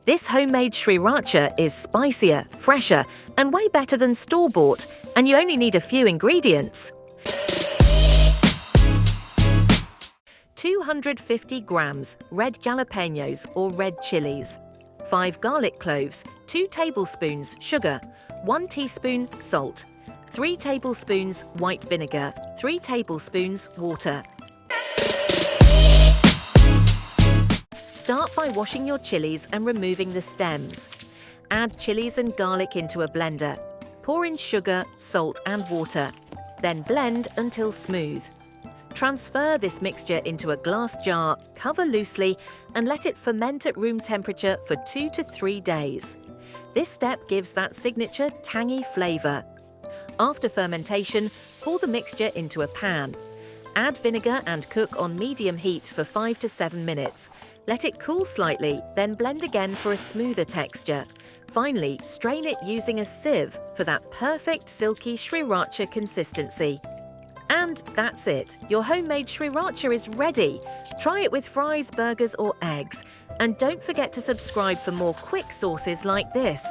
This homemade Sriracha is spicier, fresher, and way better than store-bought, and you only need a few ingredients. 250 grams red jalapenos or red chilies, 5 garlic cloves, 2 tablespoons sugar, 1 teaspoon salt, 3 tablespoons white vinegar, 3 tablespoons water. Start by washing your chilies and removing the stems. Add chilies and garlic into a blender. Pour in sugar, salt and water. Then blend until smooth. Transfer this mixture into a glass jar, cover loosely, and let it ferment at room temperature for 2 to 3 days. This step gives that signature tangy flavor. After fermentation, pour the mixture into a pan. Add vinegar and cook on medium heat for 5 to 7 minutes. Let it cool slightly, then blend again for a smoother texture. Finally, strain it using a sieve for that perfect silky Sriracha consistency. And that's it. Your homemade Sriracha is ready. Try it with fries, burgers or eggs. And don't forget to subscribe for more quick sauces like this.